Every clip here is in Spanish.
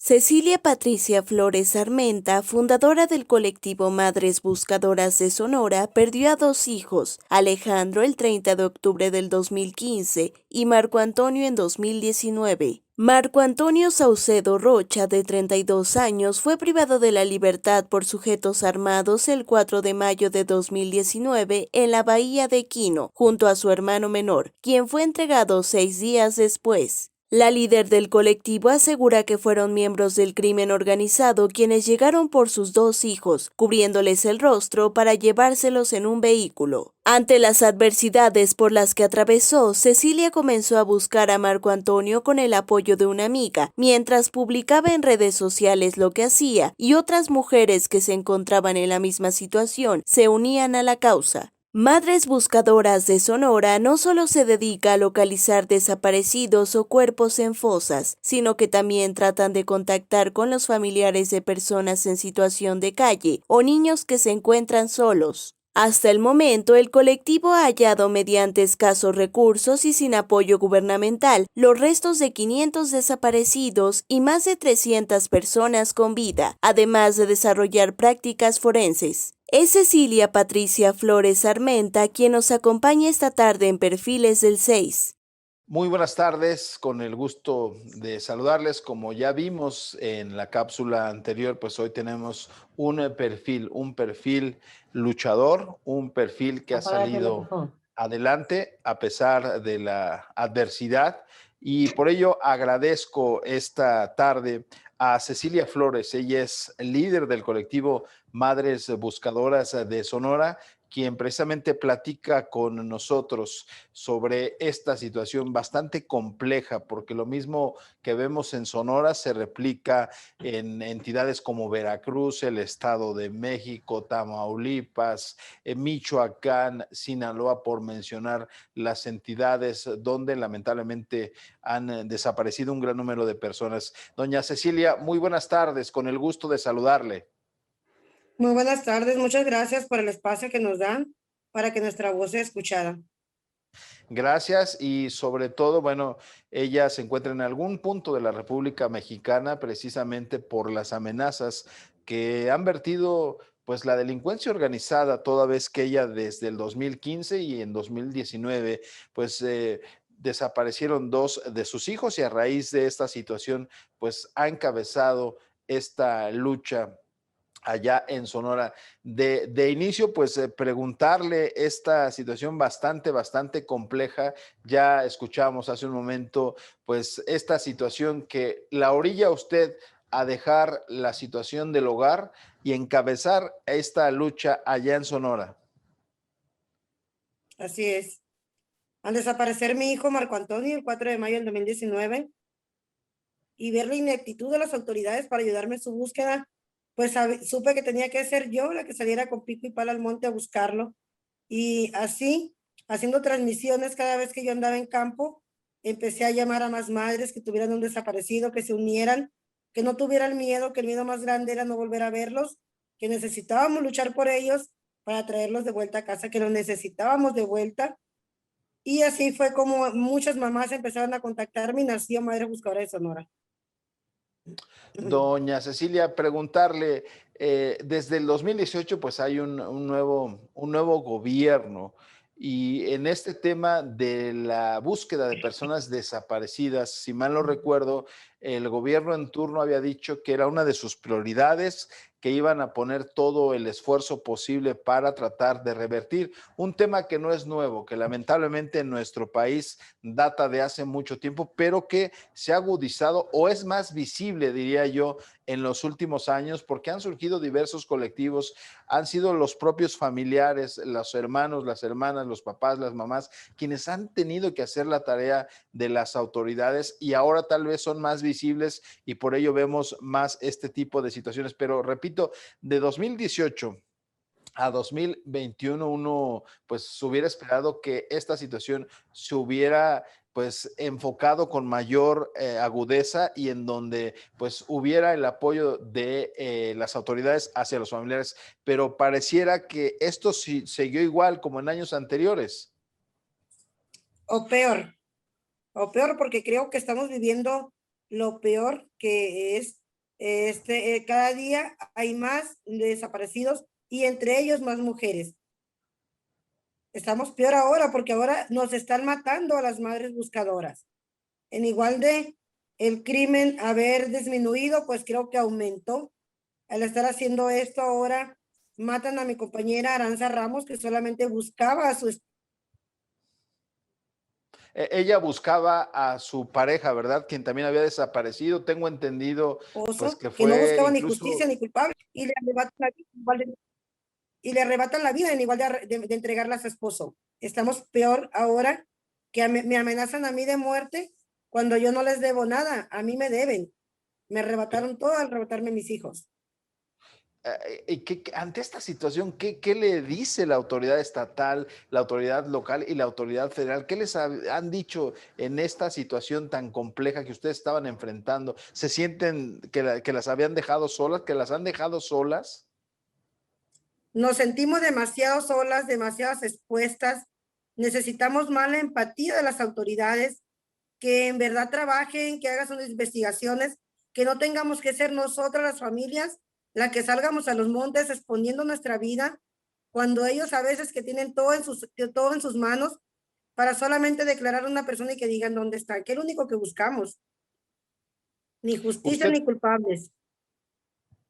Cecilia Patricia Flores Armenta, fundadora del colectivo Madres Buscadoras de Sonora, perdió a dos hijos, Alejandro el 30 de octubre del 2015 y Marco Antonio en 2019. Marco Antonio Saucedo Rocha, de 32 años, fue privado de la libertad por sujetos armados el 4 de mayo de 2019 en la bahía de Quino, junto a su hermano menor, quien fue entregado 6 días después. La líder del colectivo asegura que fueron miembros del crimen organizado quienes llegaron por sus dos hijos, cubriéndoles el rostro para llevárselos en un vehículo. Ante las adversidades por las que atravesó, Cecilia comenzó a buscar a Marco Antonio con el apoyo de una amiga, mientras publicaba en redes sociales lo que hacía, y otras mujeres que se encontraban en la misma situación se unían a la causa. Madres Buscadoras de Sonora no solo se dedica a localizar desaparecidos o cuerpos en fosas, sino que también tratan de contactar con los familiares de personas en situación de calle o niños que se encuentran solos. Hasta el momento, el colectivo ha hallado mediante escasos recursos y sin apoyo gubernamental los restos de 500 desaparecidos y más de 300 personas con vida, además de desarrollar prácticas forenses. Es Cecilia Patricia Flores Armenta quien nos acompaña esta tarde en Perfiles del 6. Muy buenas tardes, con el gusto de saludarles. Como ya vimos en la cápsula anterior, pues hoy tenemos un perfil luchador, un perfil que ha salido adelante a pesar de la adversidad, y por ello agradezco esta tarde a Cecilia Flores. Ella es líder del colectivo Madres Buscadoras de Sonora, quien precisamente platica con nosotros sobre esta situación bastante compleja, porque lo mismo que vemos en Sonora se replica en entidades como Veracruz, el Estado de México, Tamaulipas, Michoacán, Sinaloa, por mencionar las entidades donde lamentablemente han desaparecido un gran número de personas. Doña Cecilia, muy buenas tardes, con el gusto de saludarle. Muy buenas tardes, muchas gracias por el espacio que nos dan para que nuestra voz sea escuchada. Gracias, y sobre todo, bueno, ella se encuentra en algún punto de la República Mexicana precisamente por las amenazas que han vertido pues la delincuencia organizada, toda vez que ella desde el 2015 y en 2019 pues desaparecieron dos de sus hijos, y a raíz de esta situación pues ha encabezado esta lucha allá en Sonora. De inicio, pues preguntarle esta situación bastante compleja. Ya escuchamos hace un momento, pues esta situación que la orilla a usted a dejar la situación del hogar y encabezar esta lucha allá en Sonora. Así es. Al desaparecer mi hijo Marco Antonio el 4 de mayo del 2019 y ver la ineptitud de las autoridades para ayudarme en su búsqueda, pues supe que tenía que ser yo la que saliera con pico y pala al monte a buscarlo. Y así, haciendo transmisiones cada vez que yo andaba en campo, empecé a llamar a más madres que tuvieran un desaparecido, que se unieran, que no tuvieran miedo, que el miedo más grande era no volver a verlos, que necesitábamos luchar por ellos para traerlos de vuelta a casa, que los necesitábamos de vuelta. Y así fue como muchas mamás empezaron a contactarme y nació Madre Buscadora de Sonora. Doña Cecilia, preguntarle, desde el 2018 pues hay un nuevo gobierno, y en este tema de la búsqueda de personas desaparecidas, si mal no recuerdo, el gobierno en turno había dicho que era una de sus prioridades, que iban a poner todo el esfuerzo posible para tratar de revertir un tema que no es nuevo, que lamentablemente en nuestro país data de hace mucho tiempo, pero que se ha agudizado o es más visible, diría yo, en los últimos años, porque han surgido diversos colectivos, han sido los propios familiares, los hermanos, las hermanas, los papás, las mamás, quienes han tenido que hacer la tarea de las autoridades, y ahora tal vez son más visibles y por ello vemos más este tipo de situaciones. Pero repito, de 2018 a 2021 uno pues hubiera esperado que esta situación se hubiera pues enfocado con mayor agudeza, y en donde pues hubiera el apoyo de las autoridades hacia los familiares, pero pareciera que esto sí siguió igual como en años anteriores. O peor porque creo que estamos viviendo lo peor, que es Cada día hay más desaparecidos y entre ellos más mujeres. Estamos peor ahora porque ahora nos están matando a las madres buscadoras. En igual de el crimen haber disminuido, pues creo que aumentó. Al estar haciendo esto ahora, matan a mi compañera Aranza Ramos, que solamente buscaba a su Ella buscaba a su pareja, ¿verdad? Quien también había desaparecido. Tengo entendido, pues esposo, que que no fue buscaba ni justicia incluso. ni culpable, y le arrebatan la vida, en igual de entregarla a su esposo. Estamos peor ahora que me amenazan a mí de muerte cuando yo no les debo nada. A mí me deben. Me arrebataron todo al arrebatarme mis hijos. Ante esta situación, ¿qué le dice la autoridad estatal, la autoridad local y la autoridad federal? ¿Qué les han dicho en esta situación tan compleja que ustedes estaban enfrentando? ¿Se sienten que las habían dejado solas, que las han dejado solas? Nos sentimos demasiado solas, demasiadas expuestas. Necesitamos más la empatía de las autoridades, que en verdad trabajen, que hagan sus investigaciones, que no tengamos que ser nosotras las familias las que salgamos a los montes exponiendo nuestra vida, cuando ellos a veces que tienen todo en sus manos para solamente declarar a una persona y que digan dónde está, que es lo único que buscamos, ni justicia Usted ni culpables.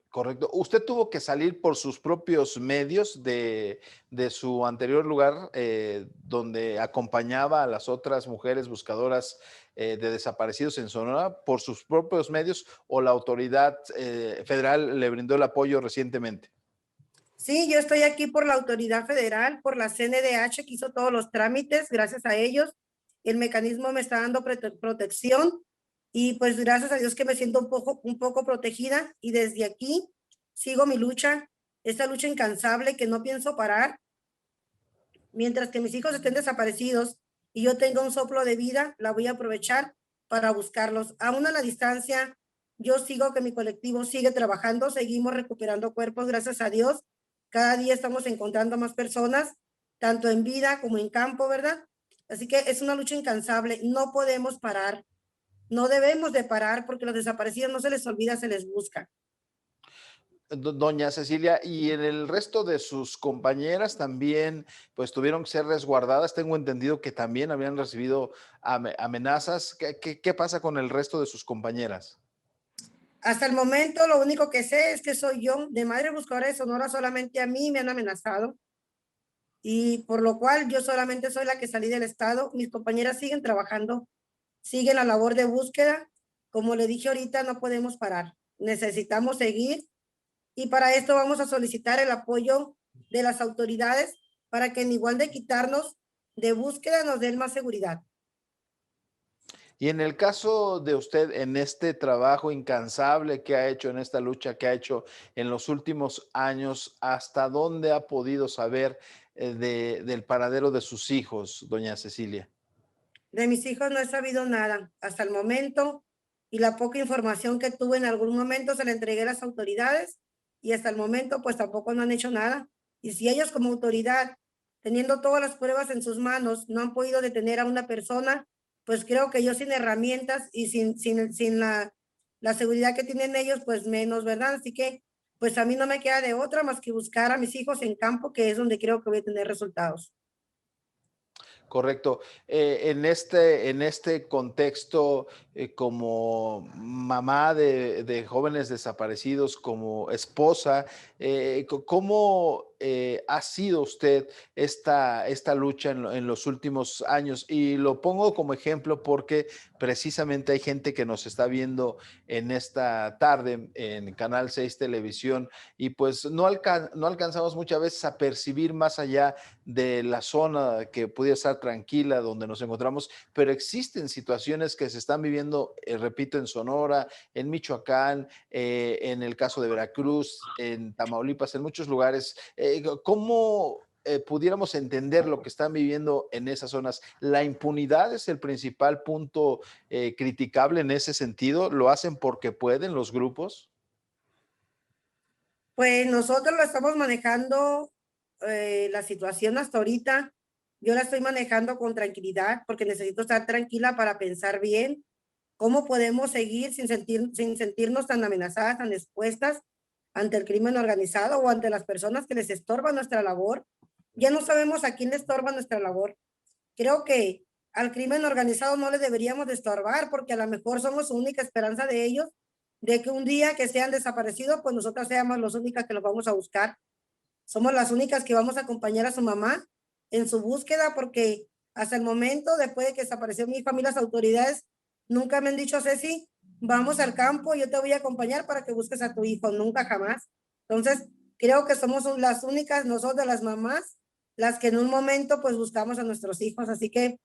Correcto. Usted tuvo que salir por sus propios medios de su anterior lugar, donde acompañaba a las otras mujeres buscadoras de desaparecidos en Sonora, por sus propios medios, o la autoridad federal le brindó el apoyo recientemente. Sí, yo estoy aquí por la autoridad federal, por la CNDH que hizo todos los trámites, gracias a ellos. El mecanismo me está dando protección y pues gracias a Dios que me siento un poco protegida y desde aquí sigo mi lucha, esta lucha incansable que no pienso parar. Mientras que mis hijos estén desaparecidos y yo tenga un soplo de vida, la voy a aprovechar para buscarlos. Aún a la distancia, yo sigo que mi colectivo sigue trabajando, seguimos recuperando cuerpos, gracias a Dios. Cada día estamos encontrando más personas, tanto en vida como en campo, ¿verdad? Así que es una lucha incansable, no podemos parar, no debemos de parar porque los desaparecidos no se les olvida, se les busca. Doña Cecilia, y en el resto de sus compañeras también, pues tuvieron que ser resguardadas. Tengo entendido que también habían recibido amenazas. ¿Qué pasa con el resto de sus compañeras? Hasta el momento, lo único que sé es que soy yo, de Madre Buscadora de Sonora, solamente a mí me han amenazado. Y por lo cual yo solamente soy la que salí del estado. Mis compañeras siguen trabajando, siguen la labor de búsqueda. Como le dije ahorita, no podemos parar. Necesitamos seguir y para esto vamos a solicitar el apoyo de las autoridades para que en igual de quitarnos de búsqueda nos den más seguridad. Y en el caso de usted, en este trabajo incansable que ha hecho, en esta lucha que ha hecho en los últimos años, ¿hasta dónde ha podido saber del paradero de sus hijos, doña Cecilia? De mis hijos no he sabido nada hasta el momento y la poca información que tuve en algún momento se la entregué a las autoridades y hasta el momento pues tampoco no han hecho nada. Y si ellos como autoridad, teniendo todas las pruebas en sus manos, no han podido detener a una persona, pues creo que yo sin herramientas y sin la seguridad que tienen ellos, pues menos, ¿verdad? Así que pues a mí no me queda de otra más que buscar a mis hijos en campo, que es donde creo que voy a tener resultados. Correcto. En este contexto, como mamá de jóvenes desaparecidos, como esposa, ¿cómo ha sido usted esta lucha en los últimos años? Y lo pongo como ejemplo porque precisamente hay gente que nos está viendo en esta tarde en Canal 6 Televisión y pues no alcanzamos muchas veces a percibir más allá de la zona que pudiera estar tranquila donde nos encontramos, pero existen situaciones que se están viviendo, repito, en Sonora, en Michoacán, en el caso de Veracruz, en Tamaulipas, en muchos lugares. ¿Cómo pudiéramos entender lo que están viviendo en esas zonas? ¿La impunidad es el principal punto criticable en ese sentido? ¿Lo hacen porque pueden los grupos? Pues nosotros lo estamos manejando, la situación hasta ahorita, yo la estoy manejando con tranquilidad porque necesito estar tranquila para pensar bien ¿Cómo podemos seguir sin sentirnos tan amenazadas, tan expuestas ante el crimen organizado o ante las personas que les estorban nuestra labor? Ya no sabemos a quién le estorba nuestra labor. Creo que al crimen organizado no le deberíamos de estorbar porque a lo mejor somos su única esperanza de ellos, de que un día que sean desaparecidos, pues nosotras seamos las únicas que los vamos a buscar. Somos las únicas que vamos a acompañar a su mamá en su búsqueda porque hasta el momento, después de que desapareció mi familia, las autoridades nunca me han dicho, Ceci, vamos al campo, yo te voy a acompañar para que busques a tu hijo, nunca jamás. Entonces, creo que somos las únicas, nosotros las mamás, las que en un momento pues buscamos a nuestros hijos, así que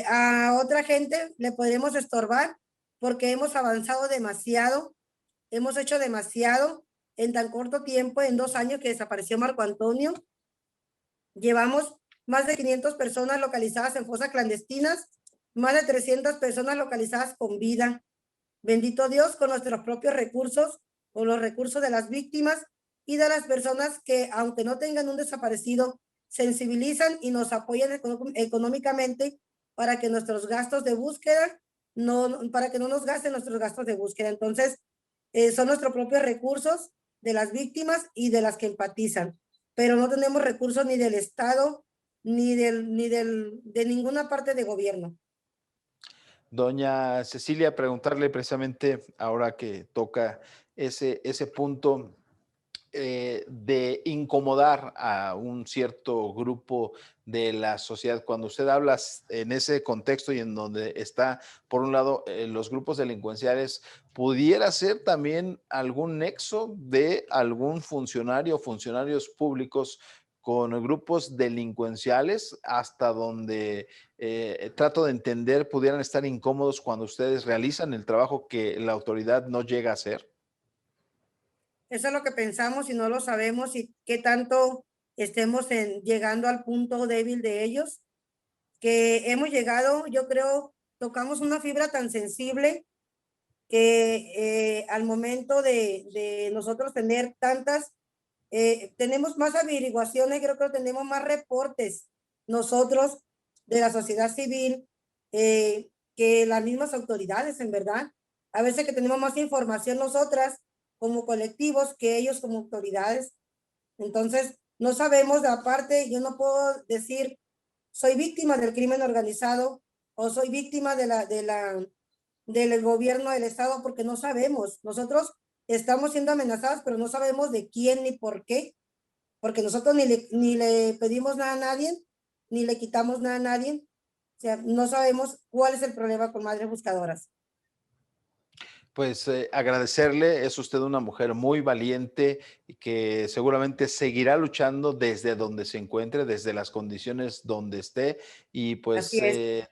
a otra gente le podremos estorbar porque hemos avanzado demasiado, hemos hecho demasiado en tan corto tiempo, en 2 años que desapareció Marco Antonio. Llevamos más de 500 personas localizadas en fosas clandestinas, más de 300 personas localizadas con vida. Bendito Dios, con nuestros propios recursos, con los recursos de las víctimas y de las personas que, aunque no tengan un desaparecido, sensibilizan y nos apoyan económicamente para que nuestros gastos de búsqueda, para que no nos gasten nuestros gastos de búsqueda. Entonces, son nuestros propios recursos de las víctimas y de las que empatizan, pero no tenemos recursos ni del Estado, de ninguna parte de gobierno. Doña Cecilia, preguntarle precisamente ahora que toca ese punto de incomodar a un cierto grupo de la sociedad. Cuando usted habla en ese contexto y en donde está, por un lado, los grupos delincuenciales, ¿pudiera ser también algún nexo de algún funcionario o funcionarios públicos con grupos delincuenciales hasta donde trato de entender pudieran estar incómodos cuando ustedes realizan el trabajo que la autoridad no llega a hacer? Eso es lo que pensamos y no lo sabemos y qué tanto estemos llegando al punto débil de ellos, que hemos llegado, yo creo, tocamos una fibra tan sensible que al momento de nosotros tener tenemos más averiguaciones, creo que tenemos más reportes nosotros de la sociedad civil que las mismas autoridades, en verdad. A veces que tenemos más información nosotras como colectivos que ellos como autoridades. Entonces, no sabemos, aparte, yo no puedo decir, soy víctima del crimen organizado o soy víctima del gobierno del Estado porque no sabemos. Nosotros estamos siendo amenazadas, pero no sabemos de quién ni por qué, porque nosotros ni le pedimos nada a nadie, ni le quitamos nada a nadie. O sea, no sabemos cuál es el problema con Madres Buscadoras. Pues agradecerle, es usted una mujer muy valiente y que seguramente seguirá luchando desde donde se encuentre, desde las condiciones donde esté y pues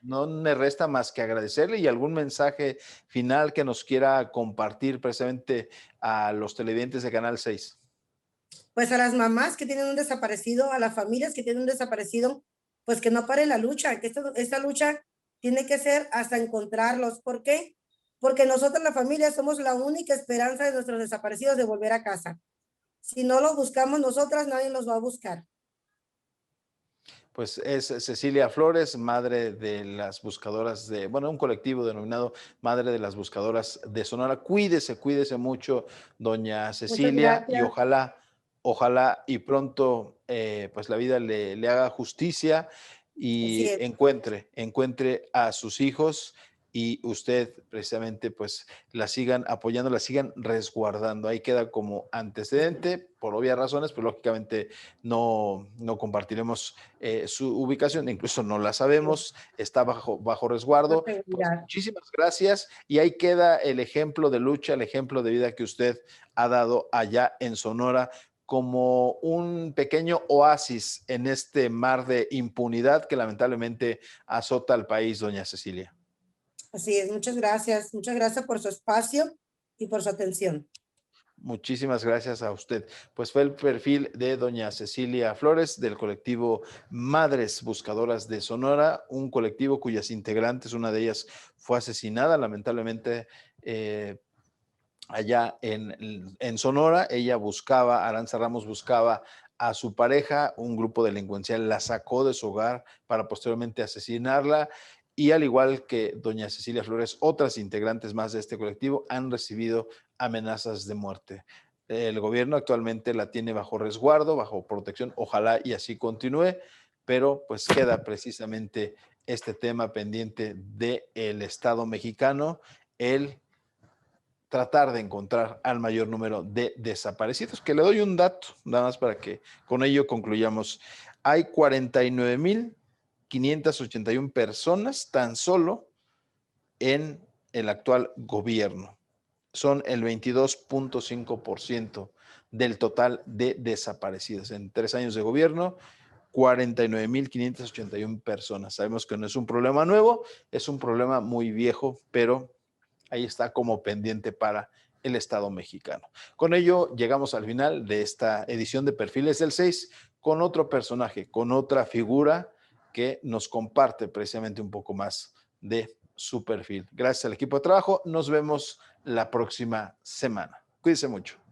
no me resta más que agradecerle y algún mensaje final que nos quiera compartir precisamente a los televidentes de Canal 6. Pues a las mamás que tienen un desaparecido, a las familias que tienen un desaparecido, pues que no paren la lucha, que esta lucha tiene que ser hasta encontrarlos. ¿Por qué? Porque nosotros, la familia, somos la única esperanza de nuestros desaparecidos de volver a casa. Si no los buscamos nosotras, nadie los va a buscar. Pues es Cecilia Flores, madre de las buscadoras un colectivo denominado Madre de las Buscadoras de Sonora. Cuídese mucho, doña Cecilia, y ojalá y pronto pues la vida le haga justicia y encuentre a sus hijos y usted precisamente pues la sigan apoyando, la sigan resguardando. Ahí queda como antecedente, por obvias razones, pero lógicamente no compartiremos su ubicación, incluso no la sabemos, está bajo resguardo. Pues muchísimas gracias y ahí queda el ejemplo de lucha, el ejemplo de vida que usted ha dado allá en Sonora como un pequeño oasis en este mar de impunidad que lamentablemente azota al país, doña Cecilia. Así es, muchas gracias por su espacio y por su atención. Muchísimas gracias a usted. Pues fue el perfil de doña Cecilia Flores del colectivo Madres Buscadoras de Sonora, un colectivo cuyas integrantes, una de ellas fue asesinada lamentablemente allá en Sonora. Ella Aranza Ramos buscaba a su pareja, un grupo delincuencial la sacó de su hogar para posteriormente asesinarla. y al igual que doña Cecilia Flores, otras integrantes más de este colectivo han recibido amenazas de muerte. El gobierno actualmente la tiene bajo resguardo, bajo protección, ojalá y así continúe, pero pues queda precisamente este tema pendiente del Estado mexicano, el tratar de encontrar al mayor número de desaparecidos, que le doy un dato, nada más para que con ello concluyamos. Hay 49,581 personas tan solo en el actual gobierno. Son el 22.5% del total de desaparecidos. En 3 años de gobierno, 49,581 personas. Sabemos que no es un problema nuevo, es un problema muy viejo, pero ahí está como pendiente para el Estado mexicano. Con ello llegamos al final de esta edición de Perfiles del 6 con otro personaje, con otra figura que nos comparte precisamente un poco más de su perfil. Gracias al equipo de trabajo. Nos vemos la próxima semana. Cuídense mucho.